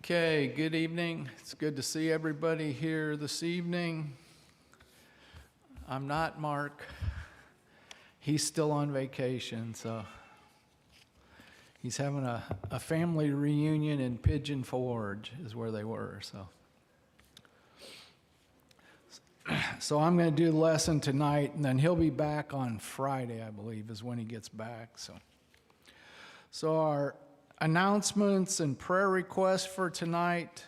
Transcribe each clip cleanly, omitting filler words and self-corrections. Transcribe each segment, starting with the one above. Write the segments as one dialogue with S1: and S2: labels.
S1: Okay, good evening. It's good to see everybody here this evening. I'm not Mark. He's still on vacation, so he's having a family reunion in Pigeon Forge is where they were. So I'm going to do the lesson tonight, and then he'll be back on Friday, I believe, is when he gets back. So our announcements and prayer requests for tonight.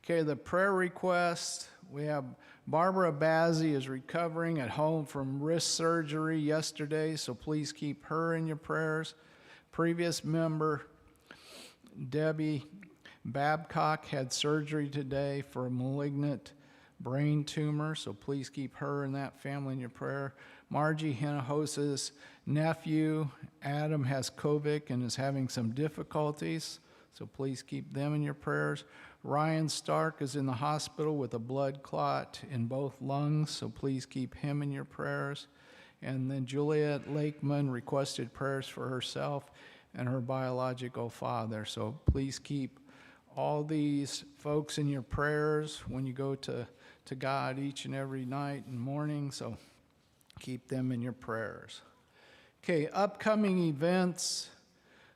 S1: Okay, the prayer request, we have Barbara Bazzi is recovering at home from wrist surgery yesterday, so please keep her in your prayers. Previous member, Debbie Babcock, had surgery today for a malignant brain tumor, so please keep her and that family in your prayer. Margie Hinahos's nephew, Adam, has COVID and is having some difficulties, so please keep them in your prayers. Ryan Stark is in the hospital with a blood clot in both lungs, so please keep him in your prayers. And then Juliet Lakeman requested prayers for herself and her biological father, so please keep all these folks in your prayers when you go to God each and every night and morning, so keep them in your prayers. Okay, upcoming events.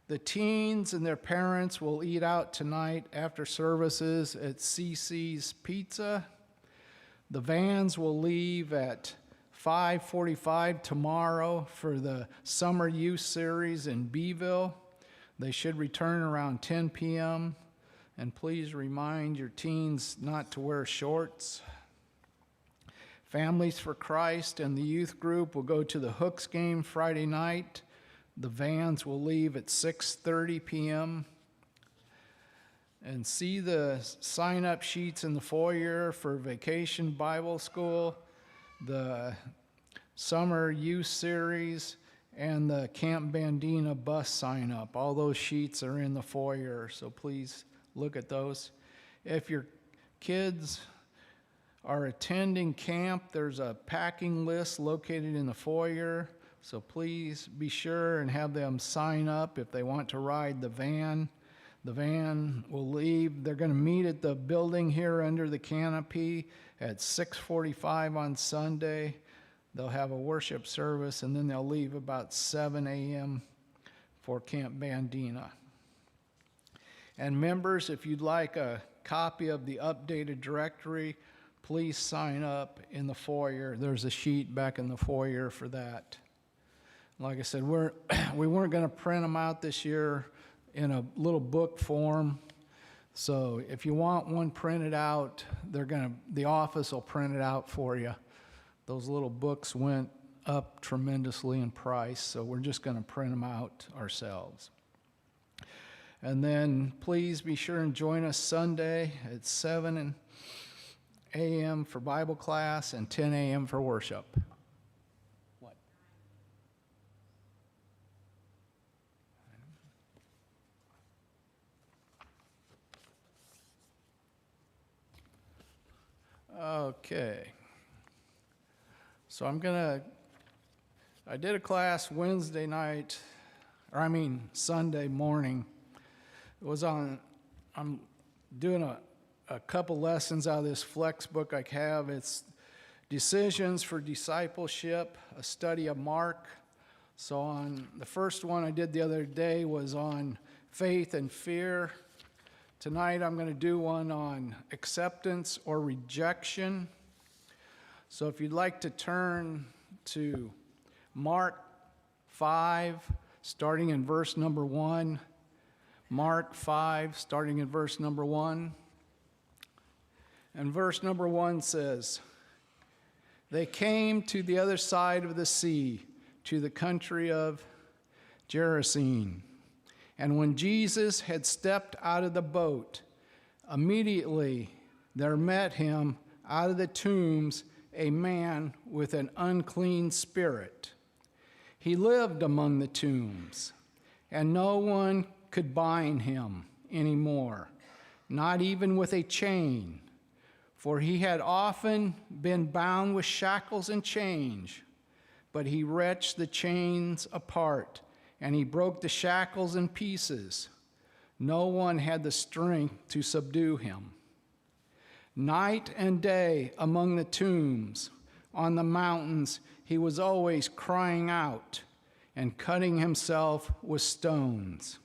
S1: The teens and their parents will eat out tonight after services at CC's Pizza. The vans will leave at 5:45 tomorrow for the Summer Youth Series in Beeville. They should return around 10 p.m. And please remind your teens not to wear shorts. Families for Christ and the youth group will go to the Hooks game Friday night. The vans will leave at 6:30 p.m. And see the sign-up sheets in the foyer for Vacation Bible School, the Summer Youth Series, and the Camp Bandina bus sign-up. All those sheets are in the foyer, so please look at those. If your kids are attending camp, there's a packing list located in the foyer, so please be sure and have them sign up if they want to ride the van. The van will leave. They're going to meet at the building here under the canopy at 6:45 on Sunday. They'll have a worship service, and then they'll leave about 7 a.m. for Camp Bandina. And members, if you'd like a copy of the updated directory, please sign up in the foyer. There's a sheet back in the foyer for that. Like I said, we weren't going to print them out this year in a little book form. So if you want one printed out, the office will print it out for you. Those little books went up tremendously in price, so we're just going to print them out ourselves. And then please be sure and join us Sunday at 7 a.m. for Bible class and 10 a.m. for worship. What? Okay. So I did a class Sunday morning. I'm doing a couple lessons out of this Flex book I have. It's Decisions for Discipleship, a study of Mark. So on the first one I did the other day was on faith and fear. Tonight I'm going to do one on acceptance or rejection. So if you'd like to turn to Mark 5, starting in verse number 1. Mark 5, starting in verse number 1. And verse number 1 says, "They came to the other side of the sea, to the country of Gerasene. And when Jesus had stepped out of the boat, immediately there met him out of the tombs a man with an unclean spirit. He lived among the tombs, and no one could bind him anymore, not even with a chain, for he had often been bound with shackles and chains. But he wrenched the chains apart, and he broke the shackles in pieces. No one had the strength to subdue him. Night and day among the tombs, on the mountains, he was always crying out and cutting himself with stones.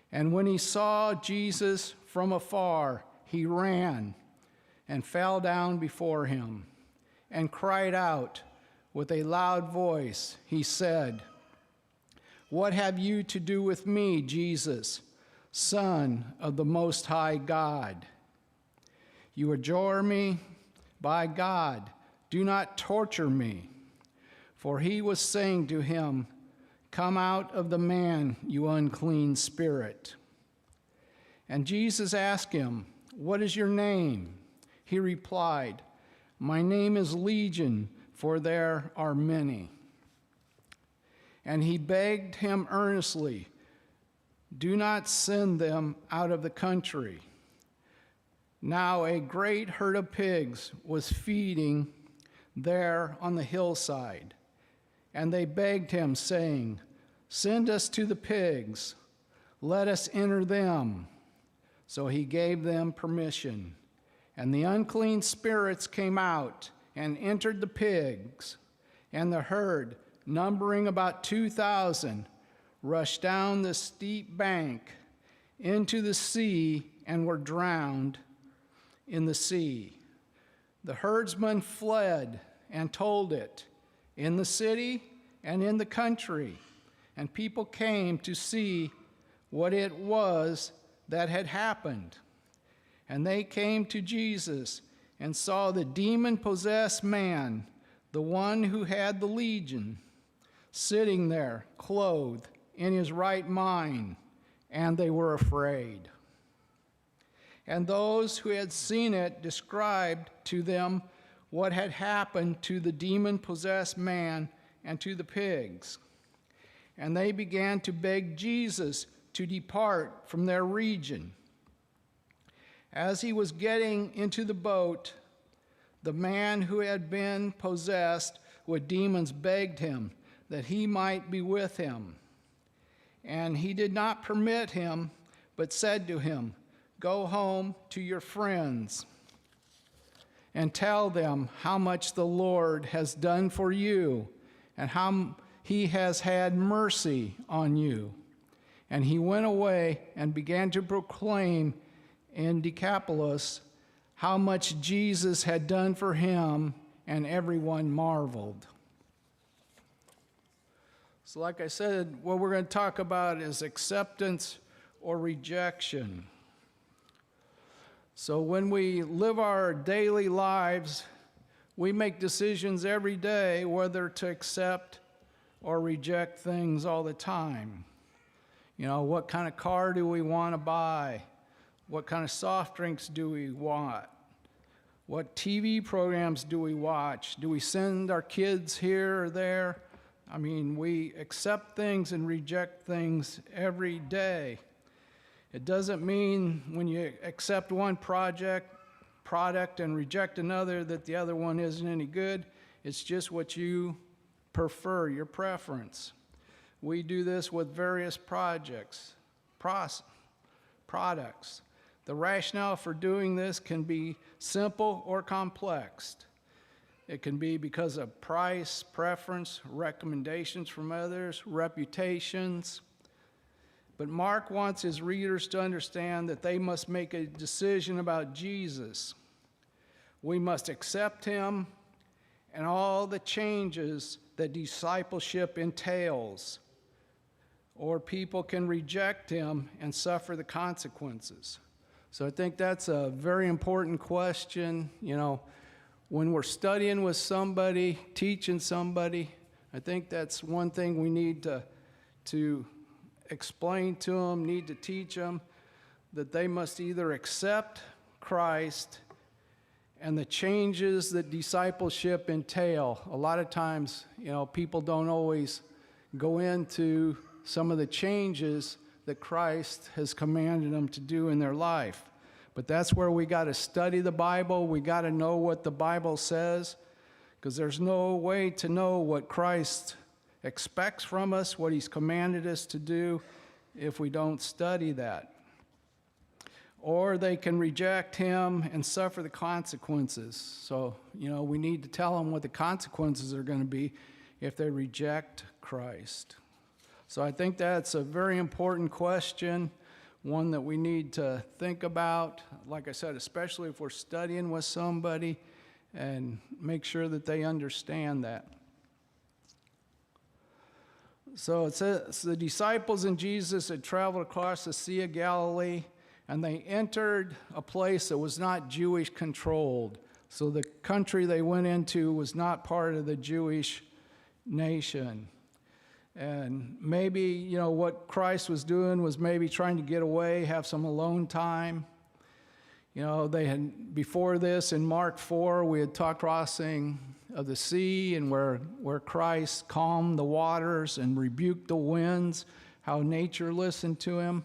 S1: And when he saw Jesus from afar, he ran and fell down before him and cried out with a loud voice. He said, "What have you to do with me, Jesus, Son of the Most High God? You adjure me? By God, do not torture me." For he was saying to him, "Come out of the man, you unclean spirit." And Jesus asked him, "What is your name?" He replied, "My name is Legion, for there are many." And he begged him earnestly, "Do not send them out of the country." Now a great herd of pigs was feeding there on the hillside, and they begged him, saying, "Send us to the pigs, let us enter them." So he gave them permission. And the unclean spirits came out and entered the pigs, and the herd, numbering about 2,000, rushed down the steep bank into the sea and were drowned in the sea. The herdsmen fled and told it in the city and in the country, and people came to see what it was that had happened. And they came to Jesus and saw the demon-possessed man, the one who had the legion, sitting there, clothed in his right mind, and they were afraid. And those who had seen it described to them what had happened to the demon-possessed man and to the pigs. And they began to beg Jesus to depart from their region. As he was getting into the boat, the man who had been possessed with demons begged him that he might be with him. And he did not permit him, but said to him, "Go home to your friends and tell them how much the Lord has done for you and how he has had mercy on you." And he went away and began to proclaim in Decapolis how much Jesus had done for him, and everyone marveled. So like I said, what we're going to talk about is acceptance or rejection. So when we live our daily lives, we make decisions every day whether to accept or reject things all the time. You know, what kind of car do we want to buy? What kind of soft drinks do we want? What TV programs do we watch? Do we send our kids here or there? I mean, we accept things and reject things every day. It doesn't mean when you accept one product and reject another that the other one isn't any good. It's just what you prefer, your preference. We do this with various products. The rationale for doing this can be simple or complex. It can be because of price, preference, recommendations from others, reputations. But Mark wants his readers to understand that they must make a decision about Jesus. We must accept him and all the changes that discipleship entails, or people can reject him and suffer the consequences. So I think that's a very important question. You know, when we're studying with somebody, teaching somebody, I think that's one thing we need to explain to them, need to teach them, that they must either accept Christ and the changes that discipleship entail. A lot of times, you know, people don't always go into some of the changes that Christ has commanded them to do in their life. But that's where we got to study the Bible. We got to know what the Bible says, because there's no way to know what Christ expects from us, what he's commanded us to do, if we don't study that. Or they can reject him and suffer the consequences. So, we need to tell them what the consequences are going to be if they reject Christ. So I think that's a very important question, one that we need to think about, like I said, especially if we're studying with somebody, and make sure that they understand that. So it says, the disciples and Jesus had traveled across the Sea of Galilee, and they entered a place that was not Jewish controlled. So the country they went into was not part of the Jewish nation. And maybe, what Christ was doing was maybe trying to get away, have some alone time. They had, before this in Mark 4, we had talked crossing of the sea, and where Christ calmed the waters and rebuked the winds, how nature listened to him.